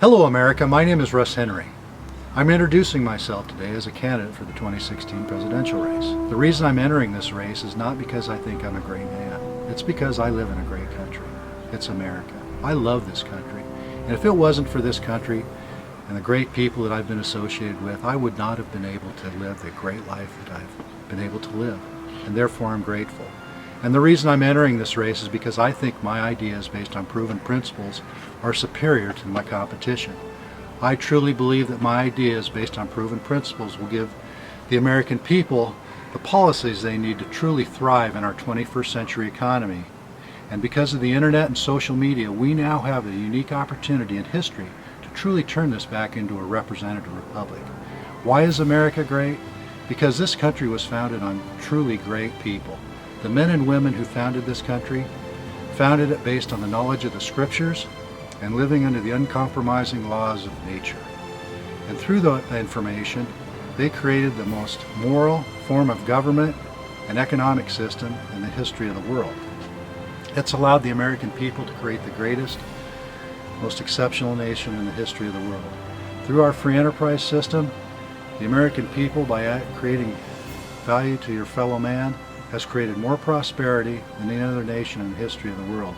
Hello America, my name is Russ Henry. I'm introducing myself today as a candidate for the 2016 presidential race. The reason I'm entering this race is not because I think I'm a great man. It's because I live in a great country. It's America. I love this country. And if it wasn't for this country and the great people that I've been associated with, I would not have been able to live the great life that I've been able to live. And therefore I'm grateful. And the reason I'm entering this race is because I think my ideas based on proven principles are superior to my competition. I truly believe that my ideas based on proven principles will give the American people the policies they need to truly thrive in our 21st century economy. And because of the internet and social media, we now have a unique opportunity in history to truly turn this back into a representative republic. Why is America great? Because this country was founded on truly great people. The men and women who founded this country founded it based on the knowledge of the scriptures and living under the uncompromising laws of nature. And through that information, they created the most moral form of government and economic system in the history of the world. It's allowed the American people to create the greatest, most exceptional nation in the history of the world. Through our free enterprise system, the American people, by creating value to your fellow man, has created more prosperity than any other nation in the history of the world.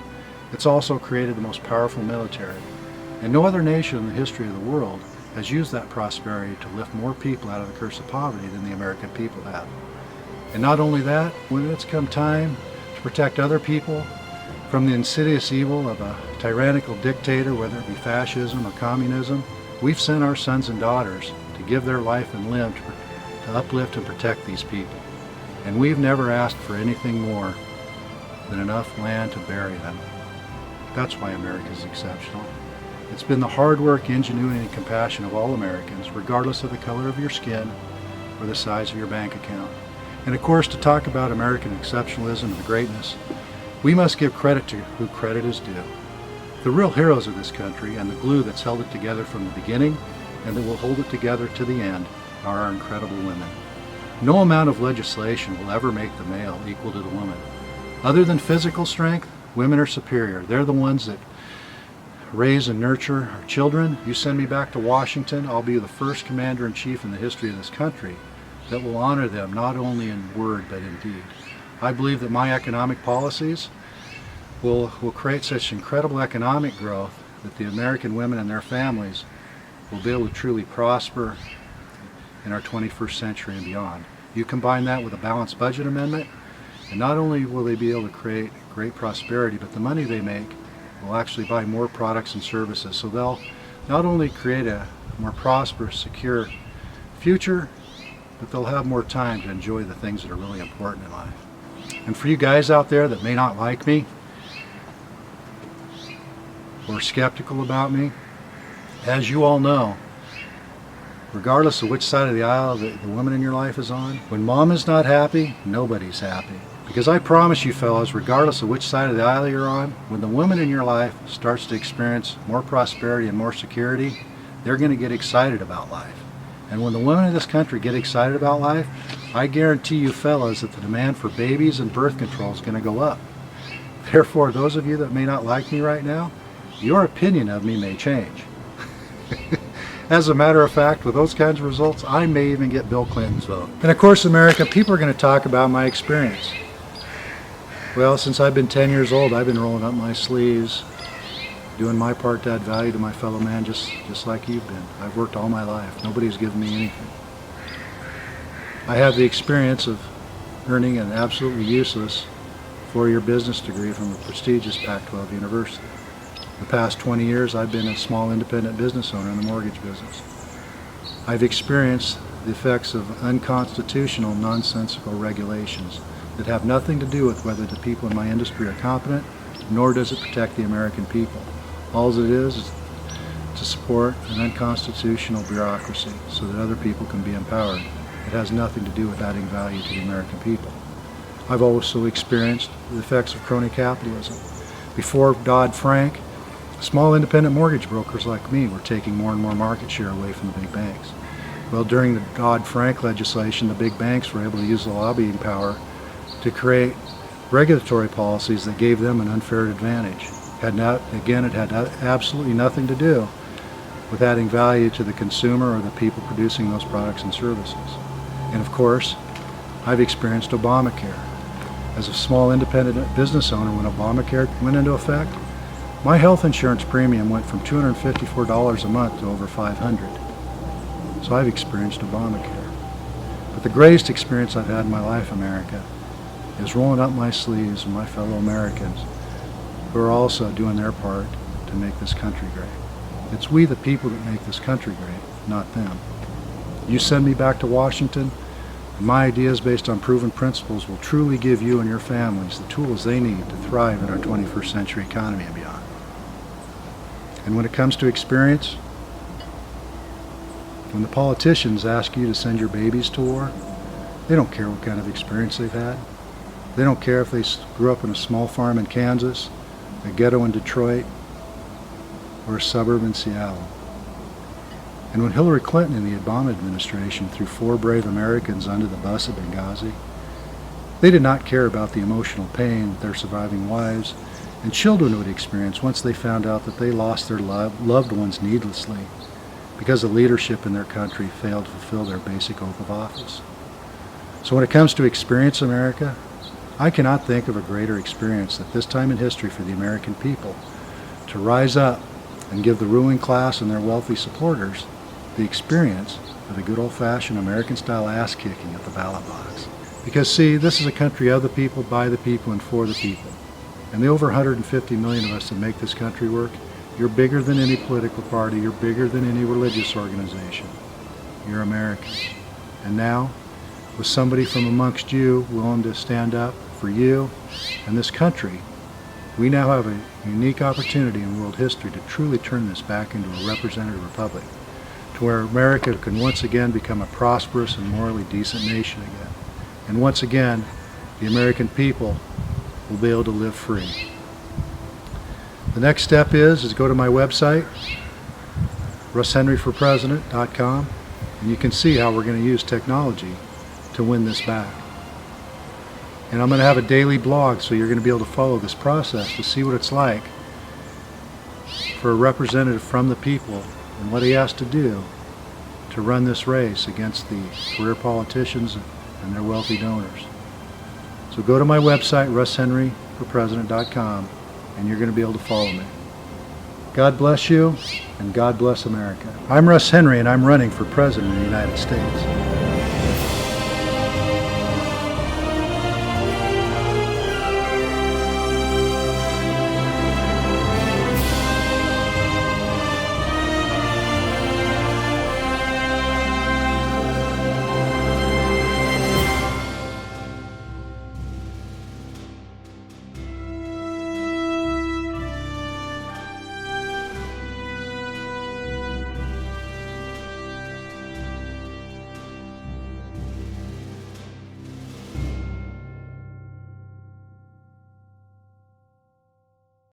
It's also created the most powerful military. And no other nation in the history of the world has used that prosperity to lift more people out of the curse of poverty than the American people have. And not only that, when it's come time to protect other people from the insidious evil of a tyrannical dictator, whether it be fascism or communism, we've sent our sons and daughters to give their life and limb to uplift and protect these people. And we've never asked for anything more than enough land to bury them. That's why America is exceptional. It's been the hard work, ingenuity, and compassion of all Americans, regardless of the color of your skin or the size of your bank account. And of course, to talk about American exceptionalism and greatness, we must give credit to who credit is due. The real heroes of this country and the glue that's held it together from the beginning and that will hold it together to the end are our incredible women. No amount of legislation will ever make the male equal to the woman. Other than physical strength, women are superior. They're the ones that raise and nurture our children. You send me back to Washington, I'll be the first commander-in-chief in the history of this country that will honor them not only in word but in deed. I believe that my economic policies will create such incredible economic growth that the American women and their families will be able to truly prosper in our 21st century and beyond. You combine that with a balanced budget amendment, and not only will they be able to create great prosperity, but the money they make will actually buy more products and services. So they'll not only create a more prosperous, secure future, but they'll have more time to enjoy the things that are really important in life. And for you guys out there that may not like me or skeptical about me, as you all know, regardless of which side of the aisle the woman in your life is on, when mom is not happy, nobody's happy. Because I promise you fellas, regardless of which side of the aisle you're on, when the woman in your life starts to experience more prosperity and more security, they're going to get excited about life. And when the women in this country get excited about life, I guarantee you fellas that the demand for babies and birth control is going to go up. Therefore, those of you that may not like me right now, your opinion of me may change. As a matter of fact, with those kinds of results, I may even get Bill Clinton's vote. And of course, America, people are going to talk about my experience. Well, since I've been 10 years old, I've been rolling up my sleeves, doing my part to add value to my fellow man, just like you've been. I've worked all my life. Nobody's given me anything. I have the experience of earning an absolutely useless four-year business degree from a prestigious Pac-12 university. The past 20 years, I've been a small independent business owner in the mortgage business. I've experienced the effects of unconstitutional, nonsensical regulations that have nothing to do with whether the people in my industry are competent, nor does it protect the American people. All it is to support an unconstitutional bureaucracy so that other people can be empowered. It has nothing to do with adding value to the American people. I've also experienced the effects of crony capitalism. Before Dodd-Frank, small independent mortgage brokers like me were taking more and more market share away from the big banks. Well, during the Dodd-Frank legislation, the big banks were able to use the lobbying power to create regulatory policies that gave them an unfair advantage. It had absolutely nothing to do with adding value to the consumer or the people producing those products and services. And of course, I've experienced Obamacare. As a small independent business owner, when Obamacare went into effect, my health insurance premium went from $254 a month to over $500. So I've experienced Obamacare. But the greatest experience I've had in my life, America, is rolling up my sleeves with my fellow Americans who are also doing their part to make this country great. It's we the people that make this country great, not them. You send me back to Washington, and my ideas based on proven principles will truly give you and your families the tools they need to thrive in our 21st century economy and beyond. And when it comes to experience, when the politicians ask you to send your babies to war, they don't care what kind of experience they've had. They don't care if they grew up in a small farm in Kansas, a ghetto in Detroit, or a suburb in Seattle. And when Hillary Clinton and the Obama administration threw 4 brave Americans under the bus at Benghazi, they did not care about the emotional pain that their surviving wives and children would experience once they found out that they lost their loved ones needlessly because the leadership in their country failed to fulfill their basic oath of office. So when it comes to experience, America, I cannot think of a greater experience at this time in history for the American people to rise up and give the ruling class and their wealthy supporters the experience of a good old-fashioned American-style ass-kicking at the ballot box. Because see, this is a country of the people, by the people, and for the people. And the over 150 million of us that make this country work, you're bigger than any political party, you're bigger than any religious organization. You're American. And now, with somebody from amongst you willing to stand up for you and this country, we now have a unique opportunity in world history to truly turn this back into a representative republic, to where America can once again become a prosperous and morally decent nation again. And once again, the American people will be able to live free. The next step is go to my website, russhenryforpresident.com, and you can see how we're going to use technology to win this back. And I'm going to have a daily blog, so you're going to be able to follow this process to see what it's like for a representative from the people and what he has to do to run this race against the career politicians and their wealthy donors. So go to my website, russhenryforpresident.com, and you're going to be able to follow me. God bless you, and God bless America. I'm Russ Henry, and I'm running for President of the United States.